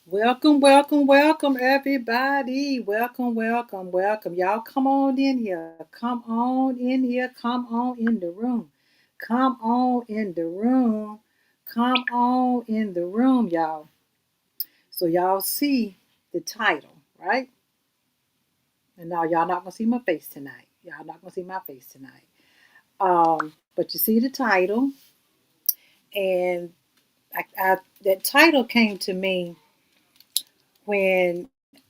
Welcome, welcome, welcome, everybody. Welcome, welcome, welcome. Y'all come on in here. Come on in here. Come on in the room. Come on in the room. Come on in the room, y'all. So y'all see the title, right? And now y'all not gonna see my face tonight. Y'all not gonna see my face tonight. But you see the title, and that title came to me when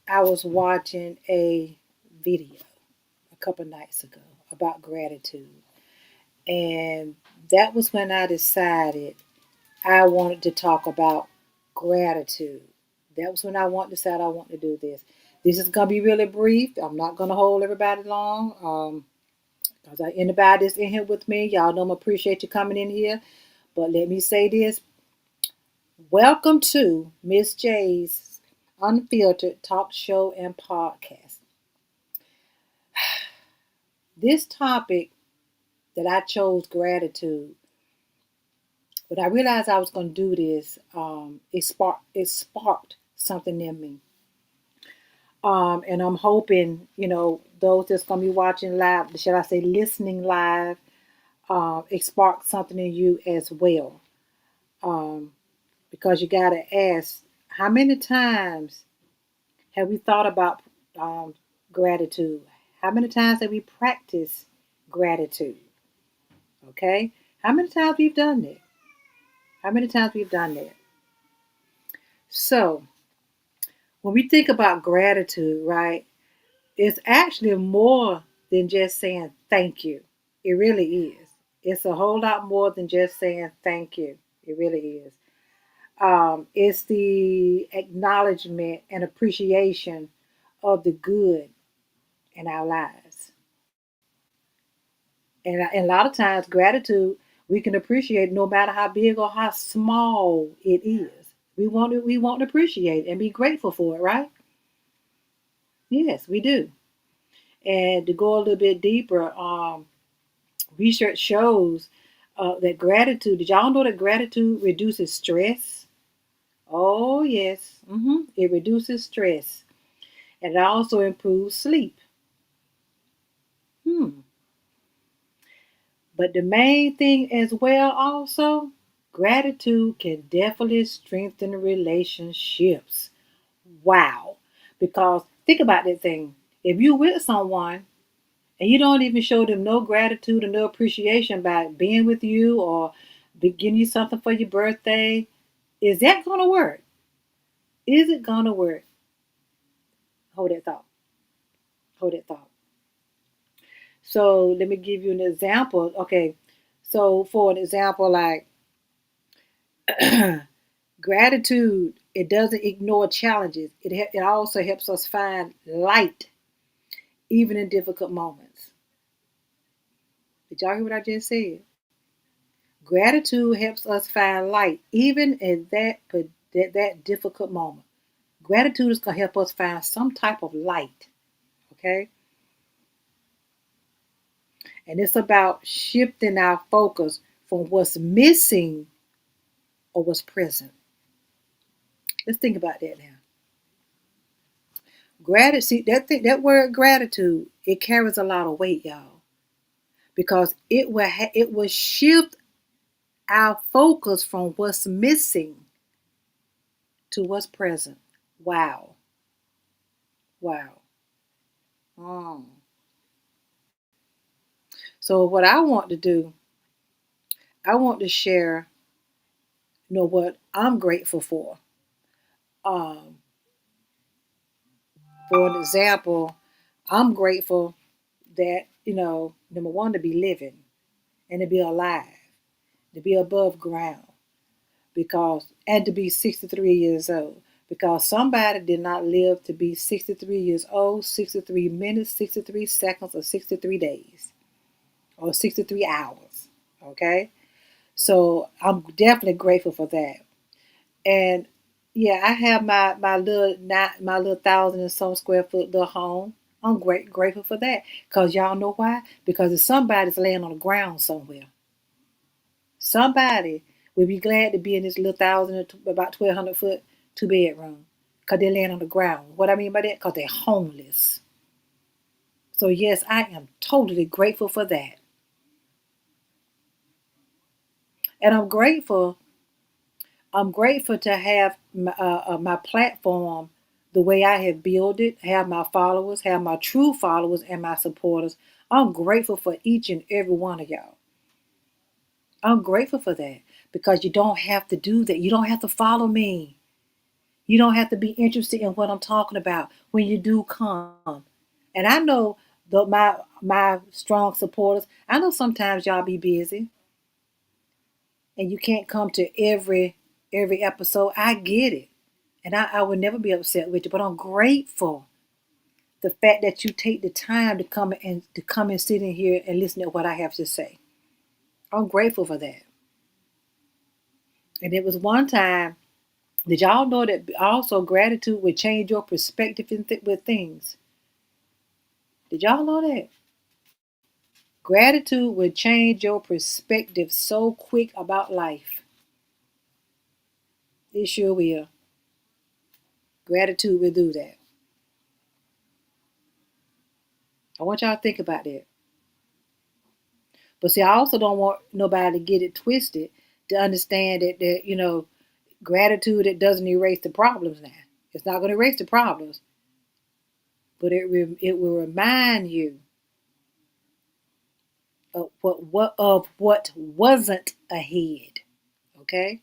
I was watching a video a couple nights ago about gratitude. And that was when I decided I wanted to talk about gratitude. That was when I wanted to decide I want to do this. This is going to be really brief. I'm not going to hold everybody long. Because anybody that's in here with me, y'all know I appreciate you coming in here. But let me say this. Welcome to Miss J's Unfiltered Talk Show and Podcast. This topic that I chose gratitude, but I realized I was going to do this. It sparked something in me, and I'm hoping those that's going to be watching live, should I say listening live, it sparked something in you as well. Um, because you got to ask, how many times have we thought about gratitude? How many times have we practiced gratitude? Okay, how many times we've done that? How many times we've done that? So, when we think about gratitude, right, it's actually more than just saying thank you. It really is. It's a whole lot more than just saying thank you. It really is. It's the acknowledgement and appreciation of the good in our lives. And a lot of times, gratitude we can appreciate no matter how big or how small it is. We want to appreciate and be grateful for it, right? Yes, we do. And to go a little bit deeper, research shows that gratitude. Did y'all know that gratitude reduces stress? Oh yes, it reduces stress, and it also improves sleep. Hmm. But the main thing as well, also, gratitude can definitely strengthen relationships. Wow. Because think about that thing. If you with someone and you don't even show them no gratitude and no appreciation by being with you or giving you something for your birthday, is that going to work? Is it going to work? Hold that thought. Hold that thought. So let me give you an example. Okay. So for an example, like gratitude, it doesn't ignore challenges. It also helps us find light even in difficult moments. Did y'all hear what I just said? Gratitude helps us find light even in that difficult moment. Gratitude is going to help us find some type of light, okay? And it's about shifting our focus from what's missing or what's present. Let's think about that now. Gratitude, that word gratitude, it carries a lot of weight, y'all, because it will shift our focus from what's missing to what's present. Wow, wow. Mm. So what I want to do, I want to share, what I'm grateful for. Um, for an example, I'm grateful that number one, to be living and to be alive, to be above ground, because and to be 63 years old. Because somebody did not live to be 63 years old, 63 minutes, 63 seconds, or 63 days, or 63 hours. Okay? So I'm definitely grateful for that. And yeah, I have my little thousand and some square foot little home. I'm grateful for that. Cause y'all know why? Because if somebody's laying on the ground somewhere, somebody would be glad to be in this little thousand about 1,200 foot two bedroom. because they're laying on the ground. What I mean by that? Because they're homeless. So yes, I am totally grateful for that. And I'm grateful to have my platform the way I have built it, have my followers, have my true followers and my supporters. I'm grateful for each and every one of y'all. I'm grateful for that because you don't have to do that. You don't have to follow me. You don't have to be interested in what I'm talking about when you do come. And I know my strong supporters. I know sometimes y'all be busy and you can't come to every episode. I get it. And I would never be upset with you, but I'm grateful the fact that you take the time to come and sit in here and listen to what I have to say. I'm grateful for that. And it was one time, did y'all know that also gratitude would change your perspective with things? Did y'all know that? Gratitude would change your perspective so quick about life. It sure will. Gratitude will do that. I want y'all to think about that. But see, I also don't want nobody to get it twisted to understand that gratitude, it doesn't erase the problems now. It's not going to erase the problems, but it will remind you of what wasn't ahead. Okay?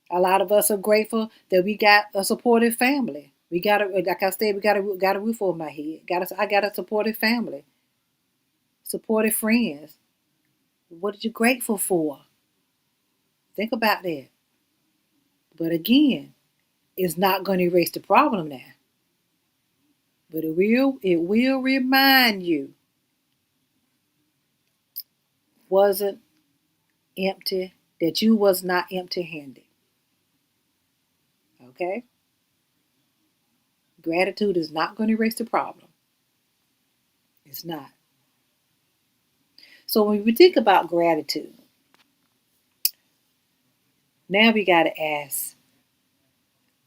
A lot of us are grateful that we got a supportive family. We got like I said, we got a roof over my head. I got a supportive family, supportive friends. What are you grateful for? Think about that. But again, it's not going to erase the problem now. But it will remind you wasn't empty, that you was not empty handed. Okay? Gratitude is not going to erase the problem. It's not. So when we think about gratitude, now we got to ask,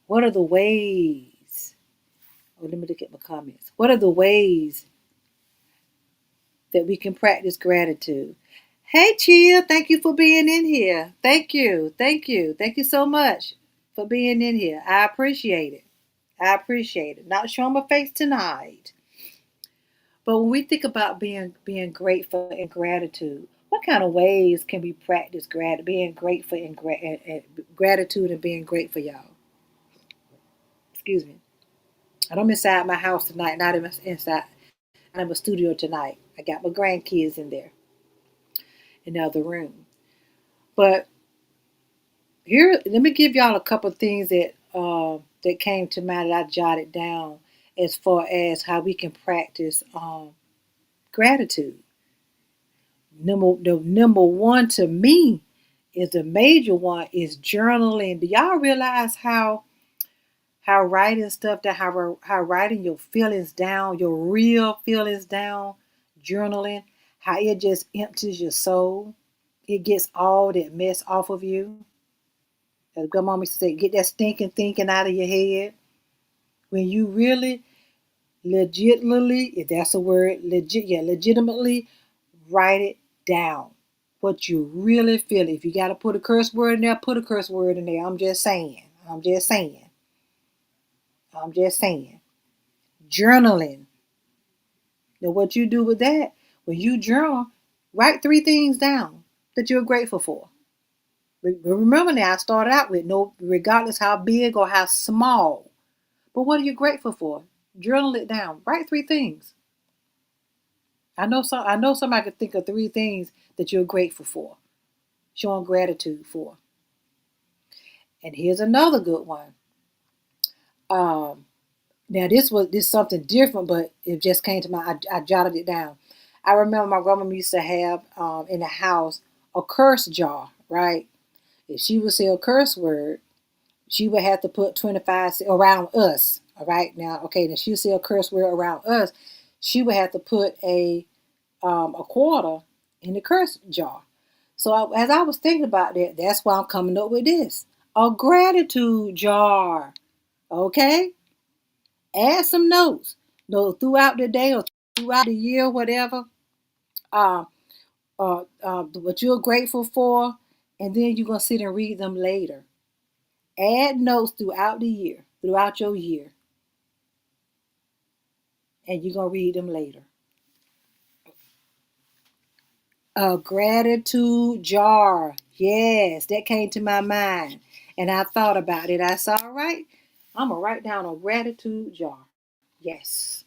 what are the ways? Oh, let me look at my comments. What are the ways that we can practice gratitude? Hey, Chia, thank you for being in here. Thank you. Thank you. Thank you so much for being in here. I appreciate it. I appreciate it. Not showing my face tonight. But when we think about being grateful and gratitude, what kind of ways can we practice being grateful and gratitude and being grateful, y'all? Excuse me. I'm inside my house tonight, not inside. I'm in my studio tonight. I got my grandkids in there in the other room. But here, let me give y'all a couple of things that came to mind that I jotted down as far as how we can practice gratitude. The number one to me is the major one is journaling. Do y'all realize how writing stuff that how writing your feelings down, your real feelings down, journaling, how it just empties your soul. It gets all that mess off of you. As grandma used to say, get that stinking thinking out of your head. When you really legitimately, if that's a word, legitimately write it down. What you really feel. If you got to put a curse word in there, put a curse word in there. I'm just saying. I'm just saying. I'm just saying. Journaling. Now, what you do with that, when you journal, write 3 things down that you're grateful for. Remember now, I started out with no, regardless how big or how small. But what are you grateful for? Journal it down. Write 3 things. I know somebody could think of 3 things that you're grateful for, showing gratitude for. And here's another good one. Um, Now this something different, but it just came to mind. I jotted it down. I remember my grandma used to have in the house a curse jar, right? If she would say a curse word, she would have to put 25 around us. All right, now okay, then she would say a curse word around us. She would have to put a quarter in the curse jar. So as I was thinking about that, that's why I'm coming up with this. A gratitude jar. Okay? Add some notes. No, throughout the day or throughout the year, whatever. Uh, what you're grateful for, and then you're gonna sit and read them later. Add notes throughout the year, throughout your year, and you're gonna read them later. A gratitude jar. Yes, that came to my mind. And I thought about it. I said, all right, I'm going to write down a gratitude jar. Yes,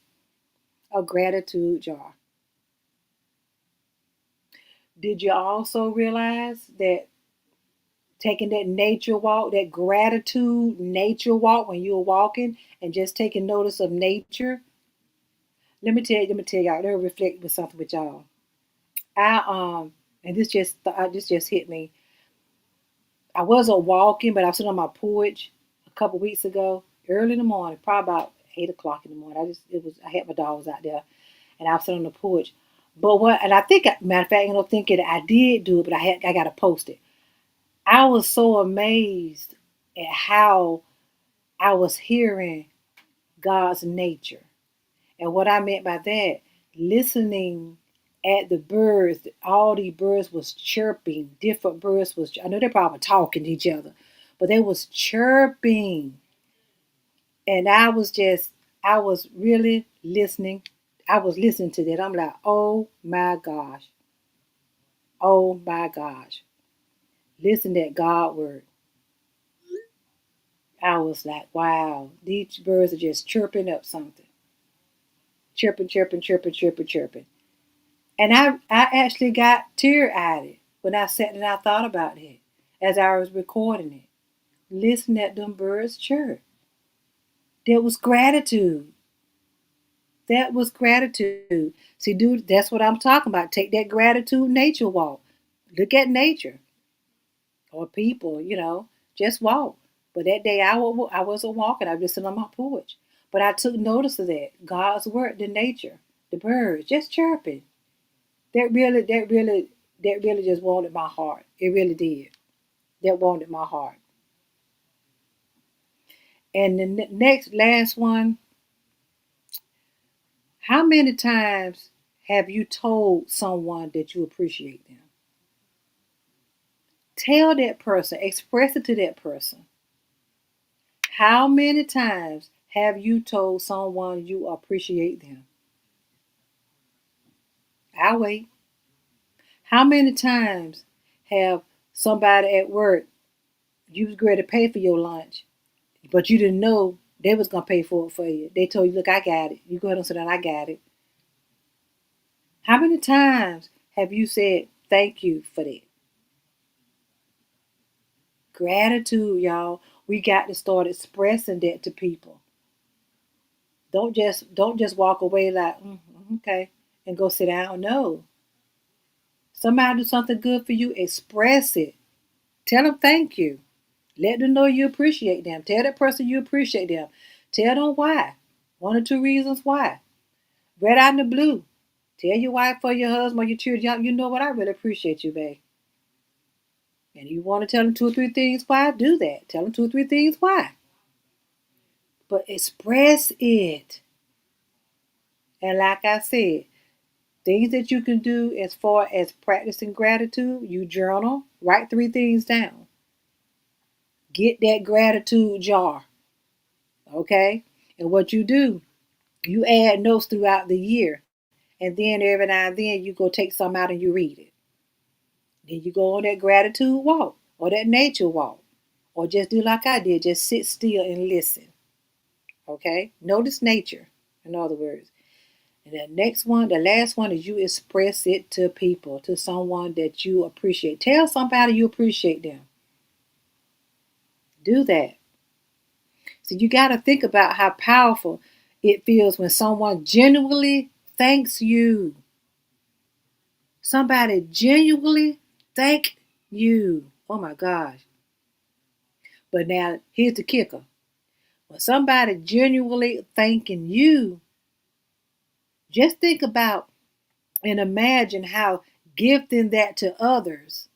a gratitude jar. Did you also realize that taking that nature walk, that gratitude nature walk when you're walking and just taking notice of nature? Let me tell y'all, let me reflect with something with y'all. And this just hit me. I wasn't walking, but I was sitting on my porch a couple weeks ago, early in the morning, probably about 8 o'clock in the morning. I had my dogs out there, and I was sitting on the porch. But what, and I think, matter of fact, you know, thinking I did do it, but I got to post it. I was so amazed at how I was hearing God's nature. And what I meant by that, listening at the birds, all these birds was chirping. Different birds was, I know they're probably talking to each other, but they was chirping. And I was really listening. I was listening to that. I'm like, oh my gosh. Oh my gosh. Listen to that God word. I was like, wow, these birds are just chirping up something. Chirping, chirping, chirping, chirping, chirping. And I actually got tear-eyed when I sat and I thought about it as I was recording it. Listen at them birds chirp. That was gratitude. That was gratitude. See, dude, that's what I'm talking about. Take that gratitude nature walk. Look at nature or people, you know, just walk. But that day I wasn't walking. I was just sitting on my porch. But I took notice of that. God's word, the nature, the birds, just chirping. That really just wanted my heart. It really did. That wanted my heart. And the next last one, how many times have you told someone that you appreciate them? Tell that person, express it to that person. How many times have you told someone you appreciate them? I'll wait. How many times have somebody at work, you was ready to pay for your lunch, but you didn't know they was gonna pay for it for you? They told you, look, I got it. You go ahead and sit down, I got it. How many times have you said thank you for that? Gratitude, y'all. We got to start expressing that to people. Don't just walk away like okay and go sit down. No, somebody do something good for you. Express it. Tell them thank you. Let them know you appreciate them. Tell that person you appreciate them. Tell them why. One or two reasons why. Right out in the blue. Tell your wife or your husband or your children, you know what? I really appreciate you, babe. And you want to tell them two or three things why? Do that. Tell them two or three things why. But express it. And like I said, things that you can do as far as practicing gratitude, you journal, write three things down. Get that gratitude jar. Okay? And what you do, you add notes throughout the year. And then every now and then you go take some out and you read it. Then you go on that gratitude walk or that nature walk. Or just do like I did, just sit still and listen. Okay? Notice nature, in other words. And the next one, the last one is you express it to people, to someone that you appreciate. Tell somebody you appreciate them. Do that. So you got to think about how powerful it feels when someone genuinely thanks you. Somebody genuinely thank you. Oh my gosh. But now here's the kicker. When somebody genuinely thanking you, just think about and imagine how gifting that to others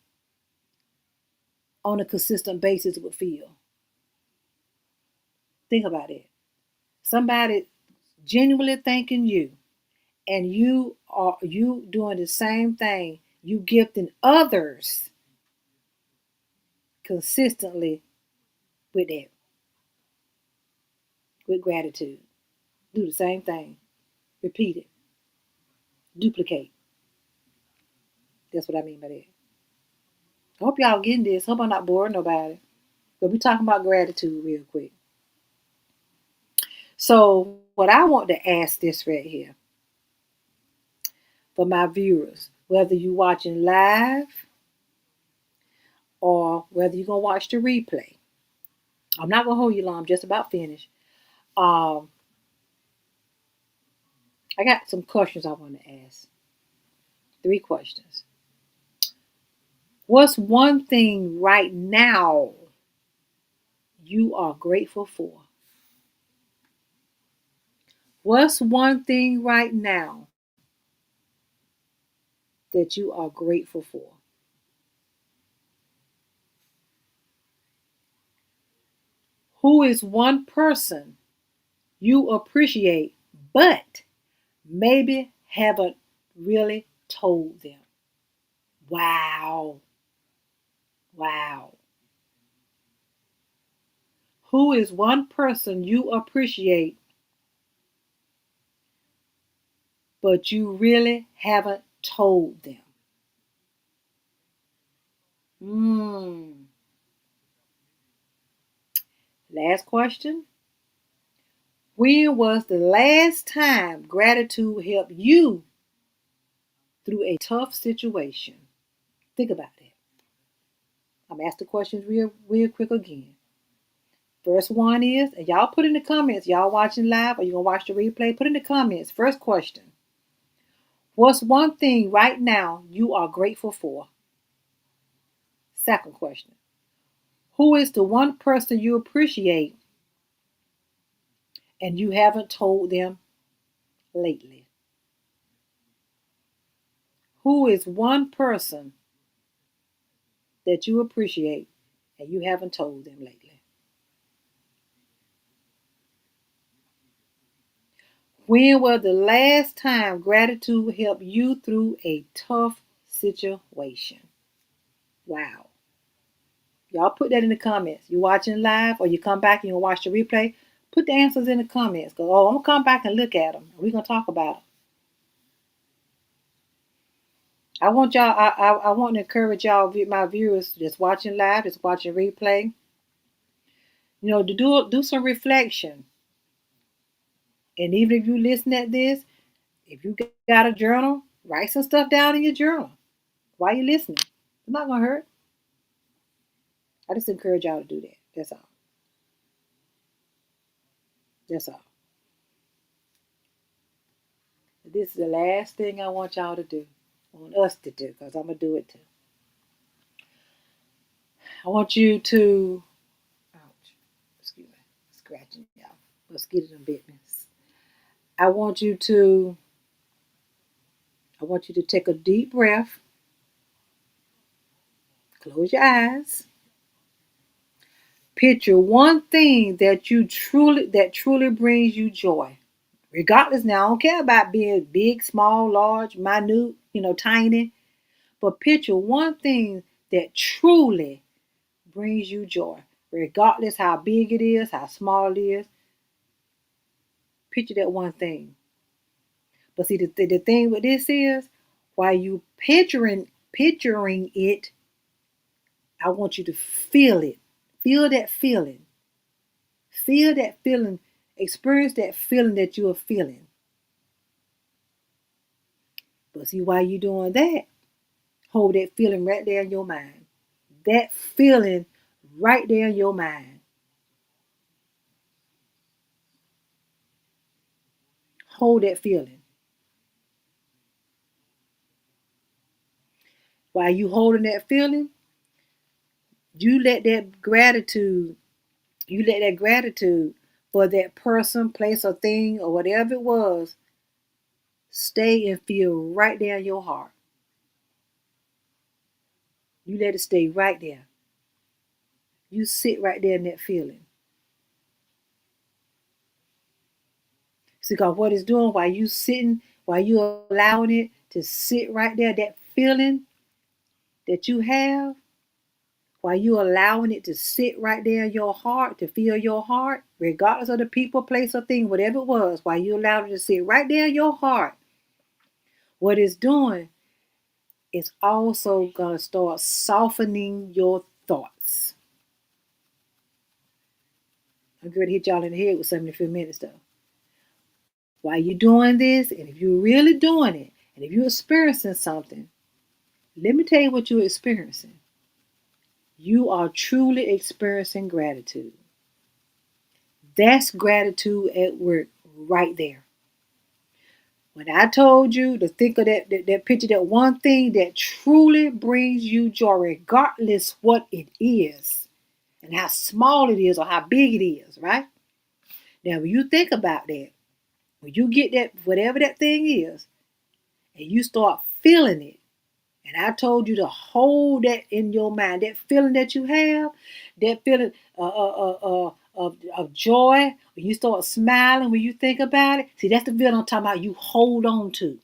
on a consistent basis would feel. Think about it. Somebody genuinely thanking you, and you doing the same thing, you gifting others consistently with that, with gratitude. Do the same thing. Repeat it. Duplicate. That's what I mean by that. I hope y'all getting this. Hope I'm not boring nobody. But we're talking about gratitude real quick. So what I want to ask this right here for my viewers, whether you watching live or whether you're gonna watch the replay. I'm not gonna hold you long, I'm just about finished. Um, I got some questions I want to ask. 3 questions. What's one thing right now you are grateful for? What's one thing right now that you are grateful for? Who is one person you appreciate but maybe haven't really told them? Wow. Wow. Who is one person you appreciate but you really haven't told them? Hmm. Last question. When was the last time gratitude helped you through a tough situation? Think about that. I'm asking the questions real quick again. First one is, and y'all put in the comments, y'all watching live or you gonna watch the replay, put in the comments. First question. What's one thing right now you are grateful for? Second question. Who is the one person you appreciate and you haven't told them lately? Who is one person that you appreciate and you haven't told them lately? When was the last time gratitude helped you through a tough situation? Wow. Y'all put that in the comments. You watching live or you come back and you watch the replay? Put the answers in the comments. Go, oh, I'm going to come back and look at them. We're going to talk about them. I want y'all, I want to encourage y'all, my viewers, just watching live, just watching replay, to do some reflection. And even if you listen at this, if you got a journal, write some stuff down in your journal while you're listening. It's not going to hurt. I just encourage y'all to do that. That's all. That's all. This is the last thing I want y'all to do. I want us to do, because I'm going to do it too. I want you to, ouch, excuse me, scratching y'all. Let's get it in business. I want you to take a deep breath, close your eyes, picture one thing that truly brings you joy. Regardless now, I don't care about being big, small, large, minute, tiny, but picture one thing that truly brings you joy. Regardless how big it is, how small it is, picture that one thing. But see, the thing with this is, while you picturing it, I want you to feel it. Feel that feeling. Feel that feeling. Experience that feeling that you are feeling. But see, while you're doing that, hold that feeling right there in your mind. That feeling right there in your mind. Hold that feeling. While you holding that feeling, you let that gratitude, for that person, place, or thing, or whatever it was, stay and feel right there in your heart. You let it stay right there. You sit right there in that feeling. See, because what it's doing while you sitting, while you allowing it to sit right there, that feeling that you have, while you allowing it to sit right there in your heart, to feel your heart, regardless of the people, place, or thing, whatever it was, while you allowed it to sit right there in your heart, what it's doing is also going to start softening your thoughts. I'm going to hit y'all in the head with 73 minutes though. While you're doing this, and if you're really doing it, and if you're experiencing something, let me tell you what you're experiencing. You are truly experiencing gratitude. That's gratitude at work right there. When I told you to think of that picture, that one thing that truly brings you joy, regardless what it is, and how small it is or how big it is, right? Now, when you think about that, when you get that, whatever that thing is, and you start feeling it, and I told you to hold that in your mind, that feeling that you have, that feeling of joy, when you start smiling, when you think about it, see, that's the feeling I'm talking about you hold on to.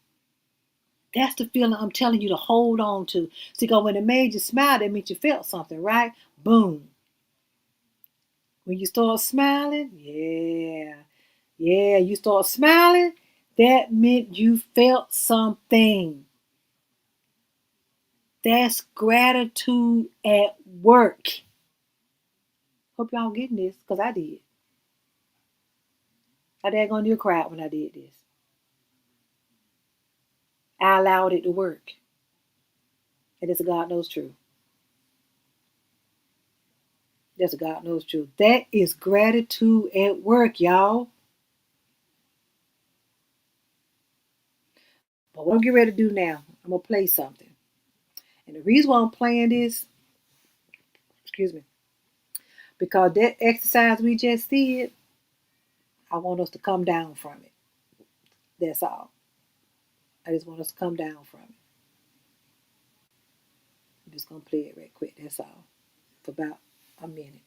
That's the feeling I'm telling you to hold on to. See, because when it made you smile, that means you felt something, right? Boom. When you start smiling, yeah, you start smiling, that meant you felt something. That's gratitude at work. Hope y'all getting this, because I did. I daggone near cried when I did this. I allowed it to work. And it's a God knows truth. That's a God knows truth. That is gratitude at work, y'all. But what I'm getting ready to do now, I'm going to play something. And the reason why I'm playing this, excuse me, because that exercise we just did, I want us to come down from it. That's all. I just want us to come down from it. I'm just going to play it right quick. That's all. For about a minute.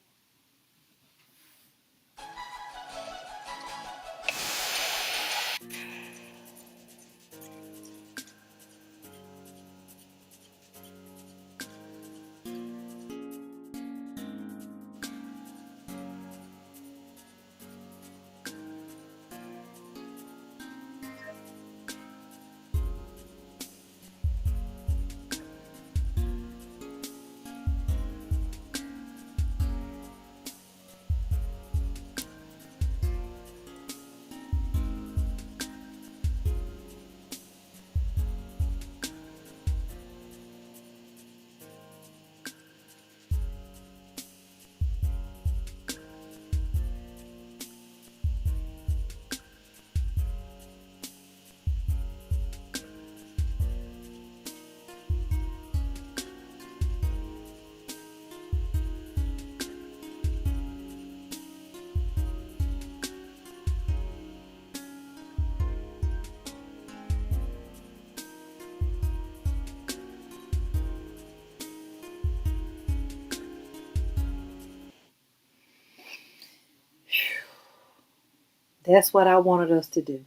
That's what I wanted us to do.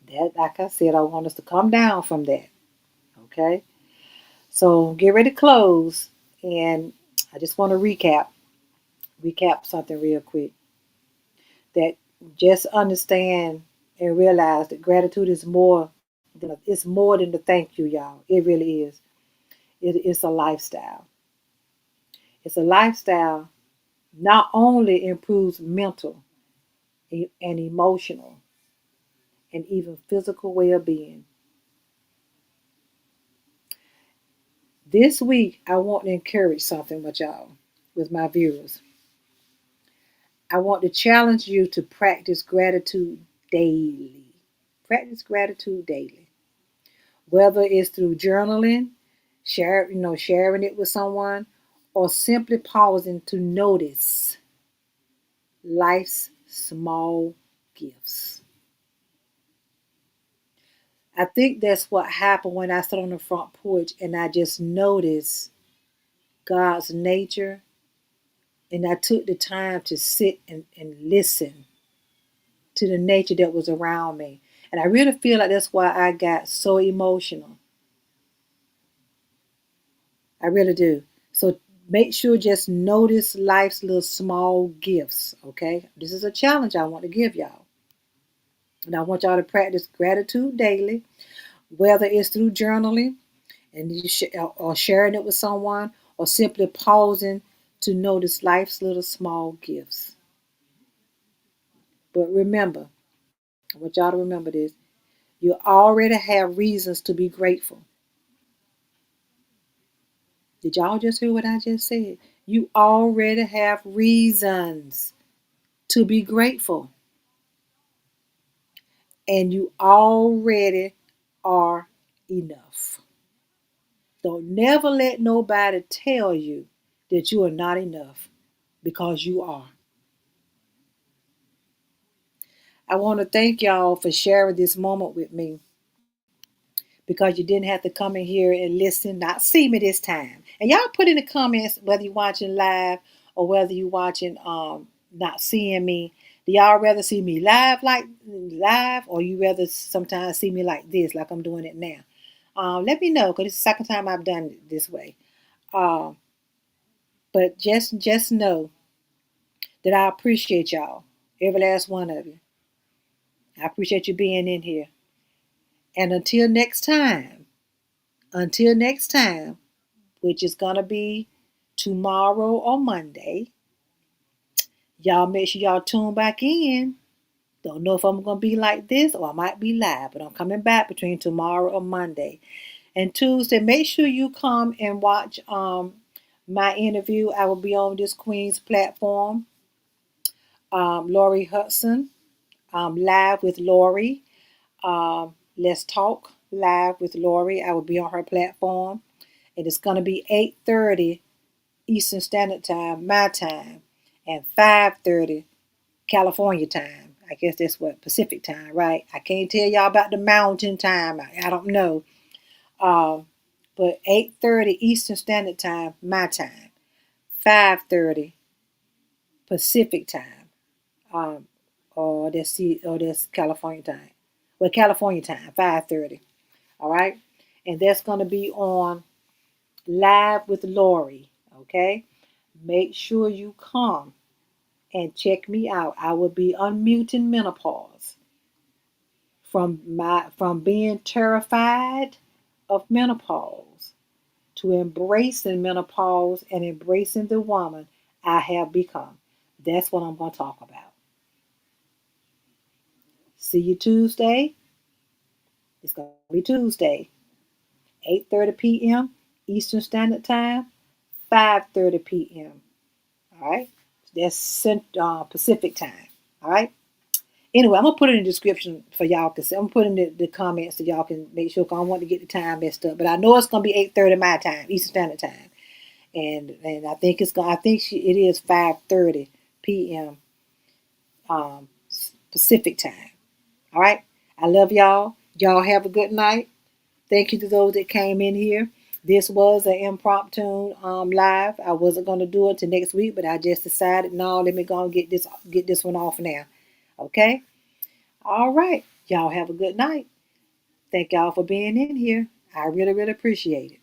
That, like I said, I want us to come down from that. Okay? So get ready to close. And I just want to recap something real quick. That just understand and realize that gratitude is more than the thank you, y'all. It really is. It's a lifestyle. It's a lifestyle not only improves mental and emotional and even physical well-being. This week, I want to encourage something with y'all, with my viewers. I want to challenge you to practice gratitude daily. Practice gratitude daily. Whether it's through journaling, sharing it with someone, or simply pausing to notice life's small gifts. I think that's what happened when I sat on the front porch and I just noticed God's nature And I took the time to sit and listen to the nature that was around me. And I really feel like that's why I got so emotional. I really do. So make sure just notice life's little small gifts, okay? This is a challenge I want to give y'all. And I want y'all to practice gratitude daily, whether it's through journaling and or sharing it with someone, or simply pausing to notice life's little small gifts. But remember, I want y'all to remember this. You already have reasons to be grateful. Did y'all just hear what I just said? You already have reasons to be grateful. And you already are enough. Don't never let nobody tell you that you are not enough, because you are. I want to thank y'all for sharing this moment with me, because you didn't have to come in here and listen, not see me this time. And y'all put in the comments whether you're watching live or whether you're watching not seeing me. Do y'all rather see me live, or you rather sometimes see me like this, like I'm doing it now? Let me know, because it's the second time I've done it this way. Um, but just know that I appreciate y'all, every last one of you. I appreciate you being in here. And until next time, which is gonna be tomorrow or Monday, y'all make sure y'all tune back in. Don't know if I'm gonna be like this or I might be live, but I'm coming back between tomorrow or Monday. And Tuesday, make sure you come and watch my interview. I will be on this Queen's platform. Lori Hudson, live with Lori. Let's talk live with Lori. I will be on her platform. And it's gonna be 8:30 Eastern Standard Time, my time, and 5:30 California time. I guess that's what Pacific time, right? I can't tell y'all about the mountain time. I don't know. Um, but 8:30 Eastern Standard Time, my time, 5:30 Pacific time. Um, or that's California time. Well, California time, 5:30. All right, and that's gonna be on Live with Lori. Okay, make sure you come and check me out. I will be unmuting menopause, from being terrified of menopause to embracing menopause and embracing the woman I have become. That's what I'm going to talk about. See you Tuesday. It's going to be Tuesday, 8:30 p.m. Eastern Standard Time, 5:30 p.m. All right? That's Pacific time. All right? Anyway, I'm gonna put it in the description for y'all. Cause I'm putting the comments so y'all can make sure. Cause I don't want to get the time messed up. But I know it's gonna be 8:30 my time, Eastern Standard Time, and I think it's gonna. I think it is 5:30 p.m. Um, Pacific time. All right. I love y'all. Y'all have a good night. Thank you to those that came in here. This was an impromptu live. I wasn't gonna do it till next week, but I just decided no. Let me go and get this one off now. Okay. All right. Y'all have a good night. Thank y'all for being in here. I really, really appreciate it.